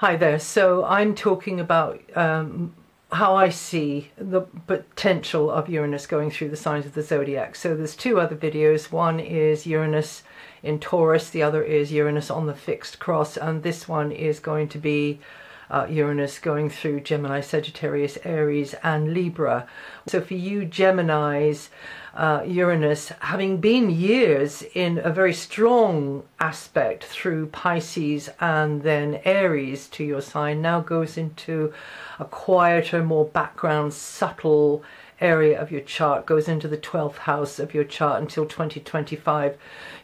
Hi there. So I'm talking about how I see the potential of Uranus going through the signs of the zodiac. So there's two other videos. One is Uranus in Taurus, the other is Uranus on the fixed cross, and this one is going to be Uranus going through Gemini, Sagittarius, Aries and Libra. So for you Geminis, Uranus, having been years in a very strong aspect through Pisces and then Aries to your sign, now goes into a quieter, more background, subtle area of your chart, goes into the 12th house of your chart until 2025.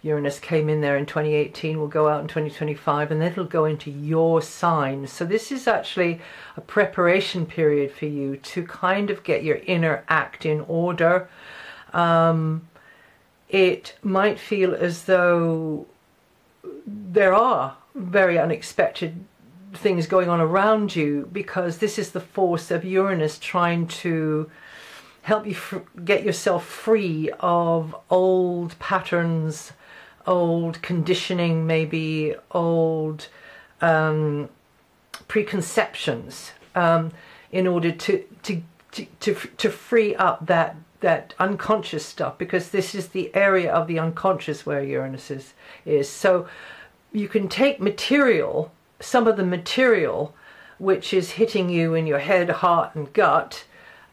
Uranus came in there in 2018, will go out in 2025, and then it'll go into your sign. So this is actually a preparation period for you to kind of get your inner act in order. It might feel as though there are very unexpected things going on around you, because this is the force of Uranus trying to help you get yourself free of old patterns, old conditioning, maybe old preconceptions, in order to free up that unconscious stuff, because this is the area of the unconscious where Uranus is. So you can take material, some of the material which is hitting you in your head, heart and gut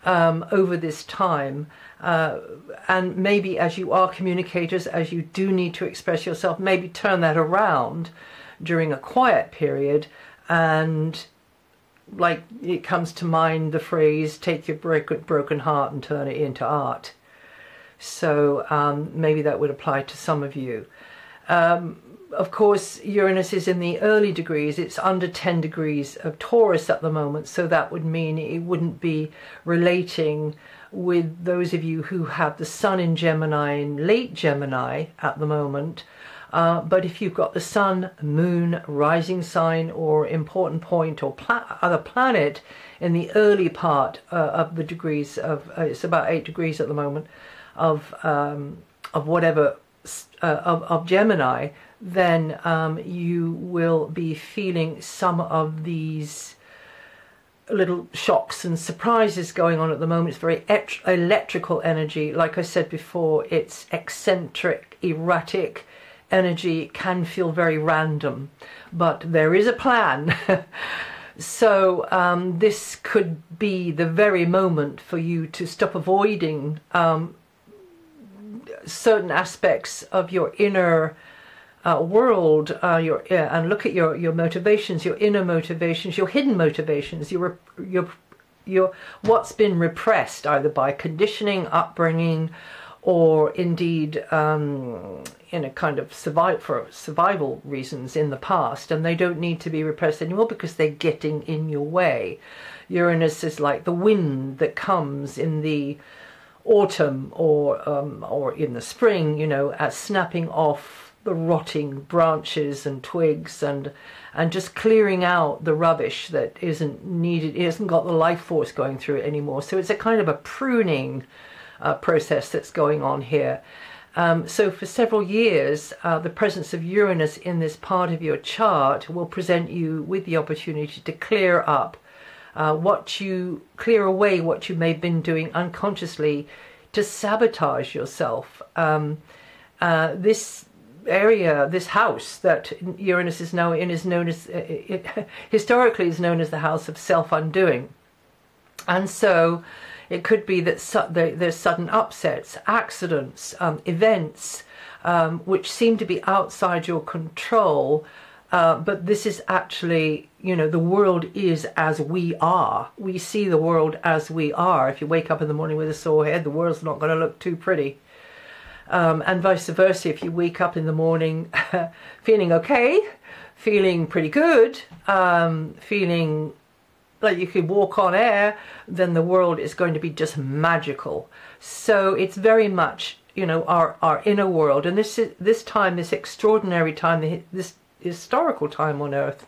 over this time, and maybe as you are communicators, as you do need to express yourself, maybe turn that around during a quiet period. And like, it comes to mind the phrase, take your broken heart and turn it into art. So maybe that would apply to some of you. Of course, Uranus is in the early degrees. It's under 10 degrees of Taurus at the moment, so that would mean it wouldn't be relating with those of you who have the Sun in Gemini and late Gemini at the moment. But if you've got the Sun, Moon, rising sign or important point or other planet in the early part of the degrees of, it's about 8 degrees at the moment, of whatever, of Gemini, then you will be feeling some of these little shocks and surprises going on at the moment. It's very electrical energy. Like I said before, it's eccentric, erratic energy. It can feel very random, but there is a plan. So this could be the very moment for you to stop avoiding certain aspects of your inner world, and look at your motivations, your inner motivations, your hidden motivations, your what's been repressed either by conditioning, upbringing, or indeed in a kind of survival reasons in the past, and they don't need to be repressed anymore because they're getting in your way. Uranus is like the wind that comes in the autumn or in the spring, you know, at snapping off the rotting branches and twigs and just clearing out the rubbish that isn't needed. It hasn't got the life force going through it anymore. So it's a kind of a pruning process that's going on here. So for several years, the presence of Uranus in this part of your chart will present you with the opportunity to clear up clear away what you may have been doing unconsciously to sabotage yourself. This area, this house that Uranus is now in, is known as, historically is known as the house of self-undoing. And so it could be that there's sudden upsets, accidents, events which seem to be outside your control, but this is actually, you know, the world is as we are. We see the world as we are. If you wake up in the morning with a sore head, the world's not going to look too pretty. And vice versa, if you wake up in the morning feeling okay, feeling pretty good, feeling like you could walk on air, then the world is going to be just magical. So it's very much, you know, our inner world. And this extraordinary time, this historical time on Earth,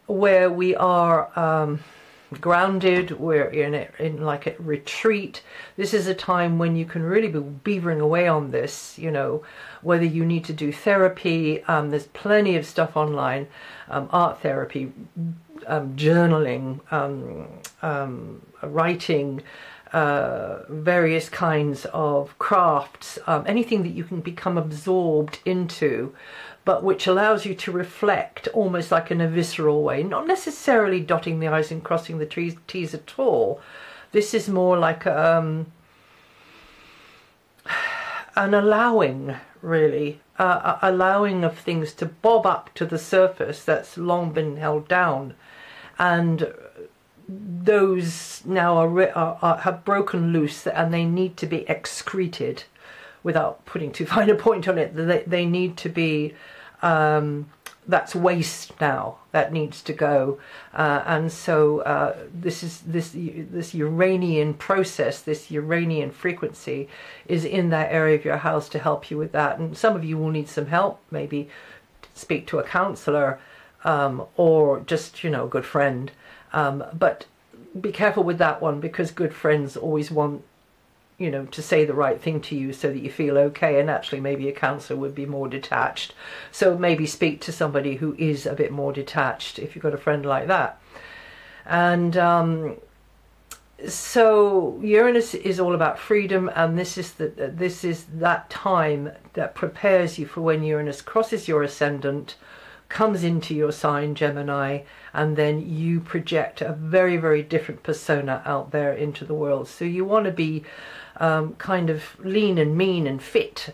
where we are grounded, we're in like a retreat. This is a time when you can really be beavering away on this, you know, whether you need to do therapy. There's plenty of stuff online, art therapy, journaling, writing, various kinds of crafts, anything that you can become absorbed into, but which allows you to reflect almost like in a visceral way, not necessarily dotting the I's and crossing the T's at all. This is more like an allowing, really, allowing of things to bob up to the surface that's long been held down, and those now have broken loose, and they need to be excreted. Without putting too fine a point on it, they need to be, that's waste now, that needs to go. And so this Uranian process, this Uranian frequency is in that area of your house to help you with that. And some of you will need some help, maybe speak to a counselor, or just, you know, a good friend. But be careful with that one, because good friends always want, you know, to say the right thing to you so that you feel okay, and actually maybe a counsellor would be more detached. So maybe speak to somebody who is a bit more detached if you've got a friend like that. And so Uranus is all about freedom, and this is that time that prepares you for when Uranus crosses your ascendant, comes into your sign, Gemini, and then you project a very, very different persona out there into the world. So you want to be kind of lean and mean and fit,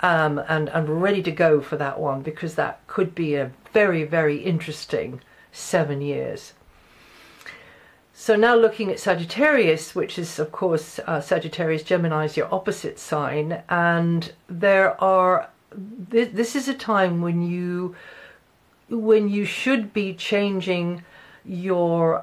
and ready to go for that one, because that could be a very, very interesting 7 years. So now looking at Sagittarius, which is of course Sagittarius, Gemini is your opposite sign, and this is a time when you should be changing your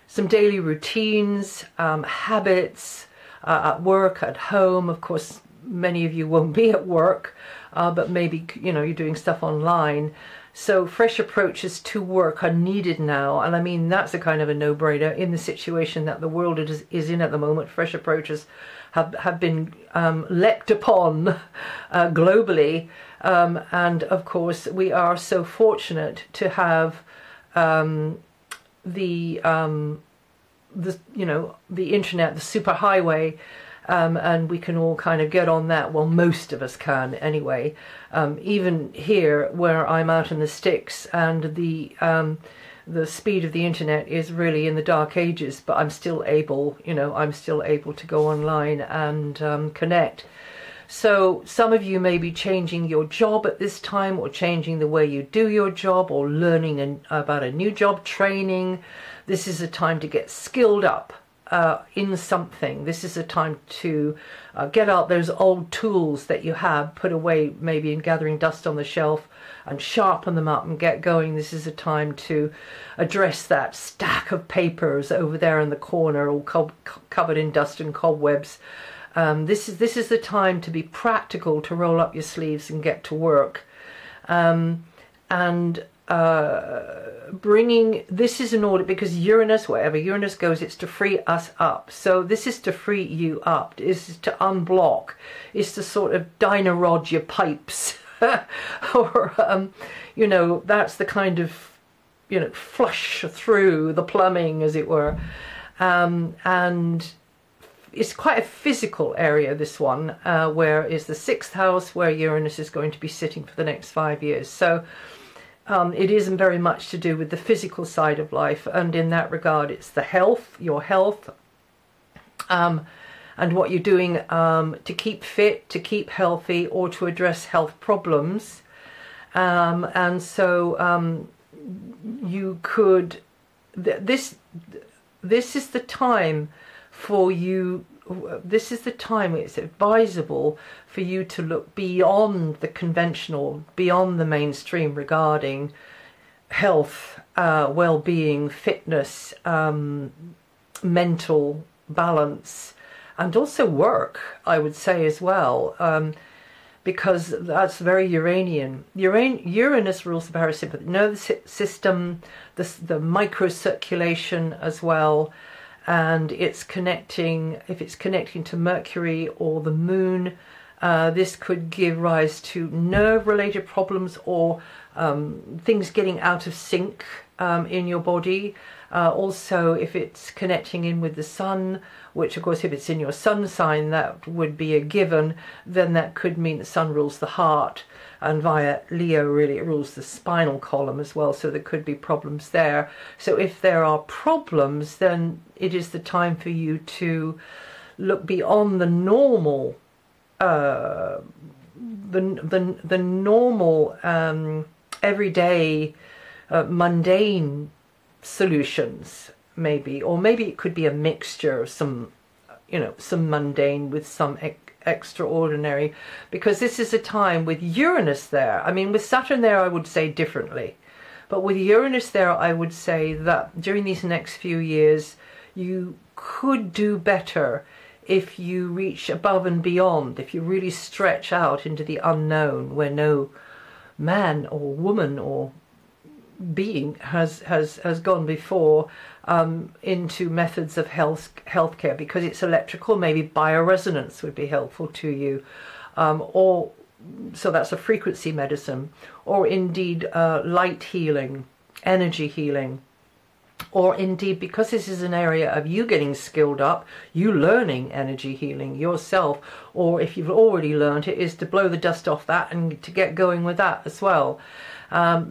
some daily routines, habits, at work, at home. Of course, many of you won't be at work, but maybe, you know, you're doing stuff online. So fresh approaches to work are needed now, and I mean that's a kind of a no-brainer in the situation that the world is in at the moment. Fresh approaches have been leapt upon globally, and of course we are so fortunate to have the internet, the superhighway, and we can all kind of get on that. Well, most of us can anyway. Even here, where I'm out in the sticks, and the speed of the internet is really in the dark ages, but I'm still able, to go online and connect. So some of you may be changing your job at this time, or changing the way you do your job, or learning about a new job, training. This is a time to get skilled up in something. This is a time to get out those old tools that you have put away, maybe in gathering dust on the shelf, and sharpen them up and get going. This is a time to address that stack of papers over there in the corner, all covered in dust and cobwebs. This is the time to be practical, to roll up your sleeves and get to work. Bringing, this is in order, because Uranus, wherever Uranus goes, it's to free us up. So this is to free you up. This is to unblock. It's to sort of dyna-rod your pipes. Or, that's the kind of, flush through the plumbing, as it were. And it's quite a physical area, this one, where is the 6th house, where Uranus is going to be sitting for the next 5 years. So it isn't very much to do with the physical side of life, and in that regard it's the health, your health, and what you're doing to keep fit, to keep healthy, or to address health problems. And so you could, this is the time for you, this is the time it's advisable for you to look beyond the conventional, beyond the mainstream regarding health, well-being, fitness, mental balance, and also work, I would say as well, because that's very Uranian. Uranus rules the parasympathetic nervous system, the microcirculation as well. And it's connecting, if it's connecting to Mercury or the moon, This could give rise to nerve-related problems or things getting out of sync in your body. Also, if it's connecting in with the sun, which of course if it's in your sun sign that would be a given, then that could mean the sun rules the heart, and via Leo really it rules the spinal column as well, so there could be problems there. So if there are problems, then it is the time for you to look beyond the normal the normal everyday mundane solutions, maybe, or maybe it could be a mixture of some, you know, some mundane with some extraordinary, because this is a time with Uranus there. I mean, with Saturn there I would say differently, but with Uranus there I would say that during these next few years you could do better if you reach above and beyond, if you really stretch out into the unknown where no man or woman or being has gone before, into methods of healthcare, because it's electrical. Maybe bioresonance would be helpful to you, or so that's a frequency medicine, or indeed light healing, energy healing, or indeed, because this is an area of you getting skilled up, you learning energy healing yourself, or if you've already learned it, is to blow the dust off that and to get going with that as well.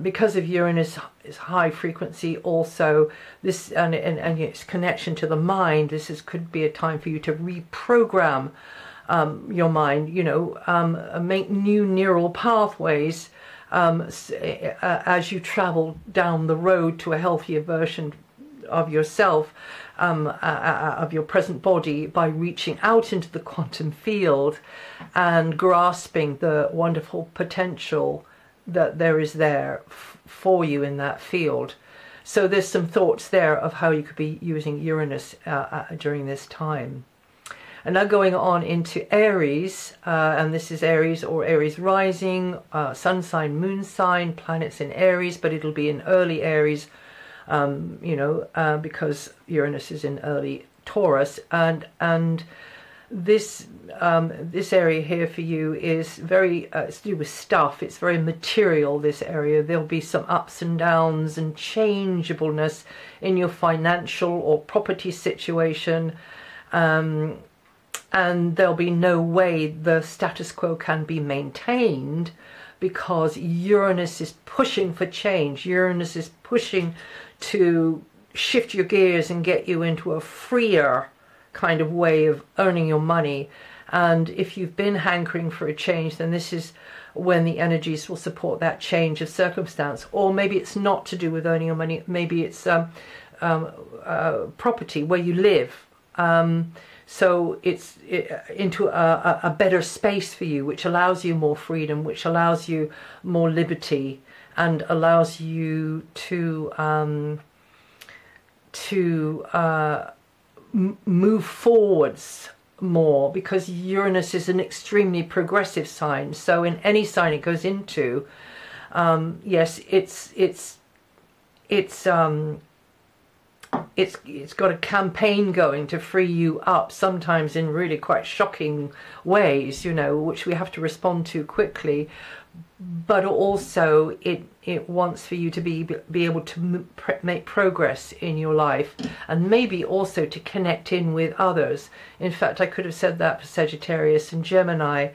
Because of Uranus is high frequency also, this and its connection to the mind, could be a time for you to reprogram your mind, you know, make new neural pathways as you travel down the road to a healthier version of yourself, of your present body, by reaching out into the quantum field and grasping the wonderful potential that there is there for you in that field. So there's some thoughts there of how you could be using Uranus during this time. And now going on into Aries, and this is Aries or Aries rising, sun sign, moon sign, planets in Aries, but it'll be in early Aries, you know, because Uranus is in early Taurus, and this area here for you is very it's to do with stuff. It's very material, this area. There'll be some ups and downs and changeableness in your financial or property situation, and there'll be no way the status quo can be maintained, because Uranus is pushing for change. Uranus is pushing to shift your gears and get you into a freer kind of way of earning your money. And if you've been hankering for a change, then this is when the energies will support that change of circumstance. Or maybe it's not to do with earning your money, maybe it's property where you live. So it's into a better space for you, which allows you more freedom, which allows you more liberty, and allows you to move forwards more, because Uranus is an extremely progressive sign. So in any sign it goes into, yes, it's got a campaign going to free you up, sometimes in really quite shocking ways, you know, which we have to respond to quickly. But also it wants for you to be able to make progress in your life, and maybe also to connect in with others. In fact, I could have said that for Sagittarius and Gemini,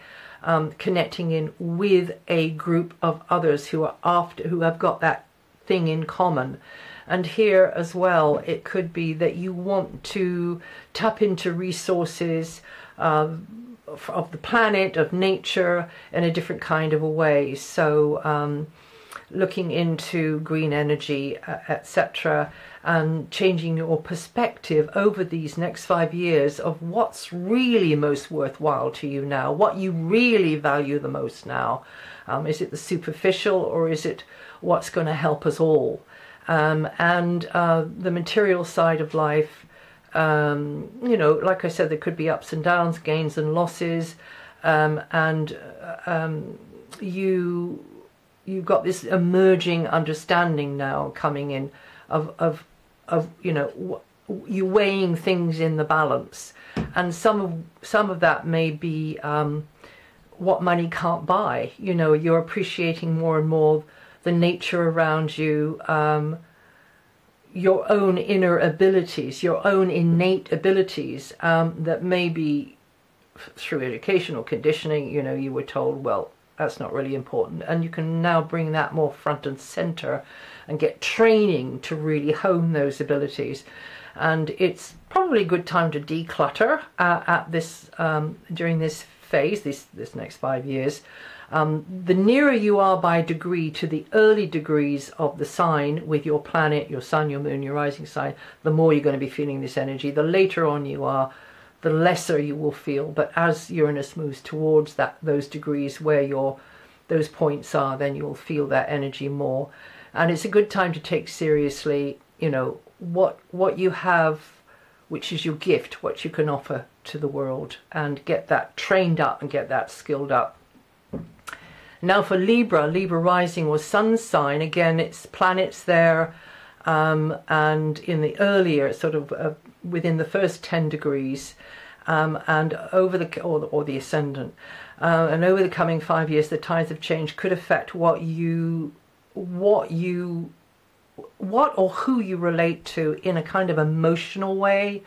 connecting in with a group of others who have got that thing in common. And here as well, it could be that you want to tap into resources of the planet, of nature, in a different kind of a way. So looking into green energy, etc., and changing your perspective over these next 5 years of what's really most worthwhile to you now, what you really value the most now. Is it the superficial, or is it what's going to help us all? And the material side of life, you know, like I said, there could be ups and downs, gains and losses, and you've got this emerging understanding now coming in of you know, you weighing things in the balance, and some of that may be what money can't buy. You know, you're appreciating more and more the nature around you, your own inner abilities, your own innate abilities, that maybe through educational conditioning, you know, you were told, well, that's not really important. And you can now bring that more front and center and get training to really hone those abilities. And it's probably a good time to declutter at this during this phase, this next 5 years. The nearer you are by degree to the early degrees of the sign with your planet, your sun, your moon, your rising sign, the more you're going to be feeling this energy. The later on you are, the lesser you will feel. But as Uranus moves towards those degrees where those points are, then you'll feel that energy more. And it's a good time to take seriously, you know, what you have, which is your gift, what you can offer to the world, and get that trained up and get that skilled up. Now for Libra rising or sun sign, again, it's planets there, and in the earlier sort of within the first 10 degrees, and over the or the ascendant, and over the coming 5 years, the tides of change could affect what or who you relate to in a kind of emotional way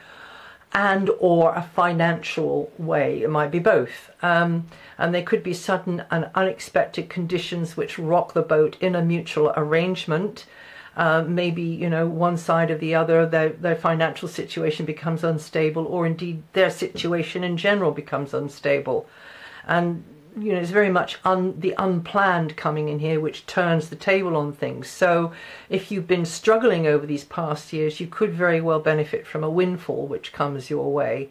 and or a financial way. It might be both. And there could be sudden and unexpected conditions which rock the boat in a mutual arrangement. Maybe, you know, one side or the other, their financial situation becomes unstable, or indeed their situation in general becomes unstable. And you know, it's very much the unplanned coming in here, which turns the table on things. So if you've been struggling over these past years, you could very well benefit from a windfall which comes your way.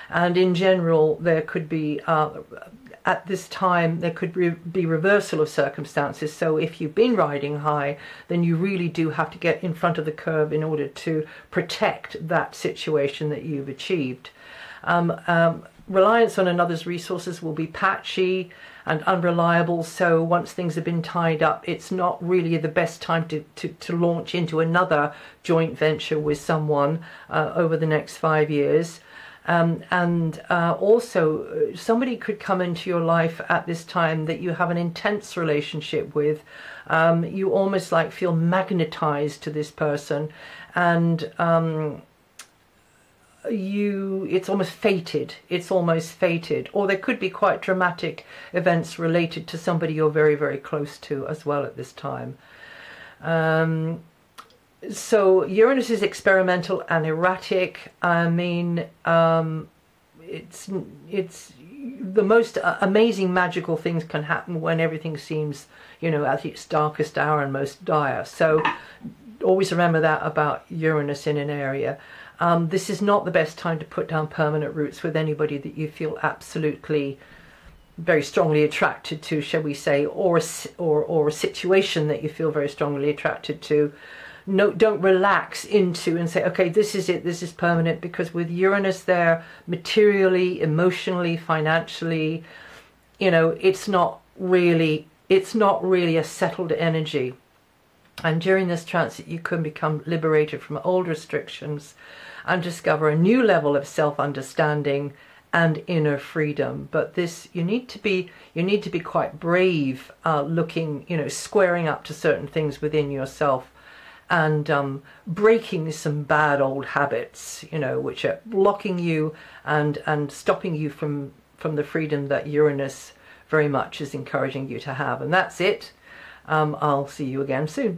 And in general, there could be, at this time, there could be reversal of circumstances. So if you've been riding high, then you really do have to get in front of the curve in order to protect that situation that you've achieved. Reliance on another's resources will be patchy and unreliable, so once things have been tied up, it's not really the best time to launch into another joint venture with someone over the next 5 years. Also, somebody could come into your life at this time that you have an intense relationship with. You almost like feel magnetized to this person, and it's almost fated. Or there could be quite dramatic events related to somebody you're very, very close to as well at this time. So Uranus is experimental and erratic. I mean, it's the most amazing magical things can happen when everything seems, you know, at its darkest hour and most dire. So always remember that about Uranus in an area. This is not the best time to put down permanent roots with anybody that you feel absolutely very strongly attracted to, shall we say, or a situation that you feel very strongly attracted to. No, don't relax into and say, okay, this is it, this is permanent, because with Uranus there, materially, emotionally, financially, you know, it's not really a settled energy. And during this transit, you can become liberated from old restrictions and discover a new level of self-understanding and inner freedom. But this, you need to be quite brave, looking, you know, squaring up to certain things within yourself, and breaking some bad old habits, you know, which are blocking you and stopping you from the freedom that Uranus very much is encouraging you to have. And that's it. I'll see you again soon.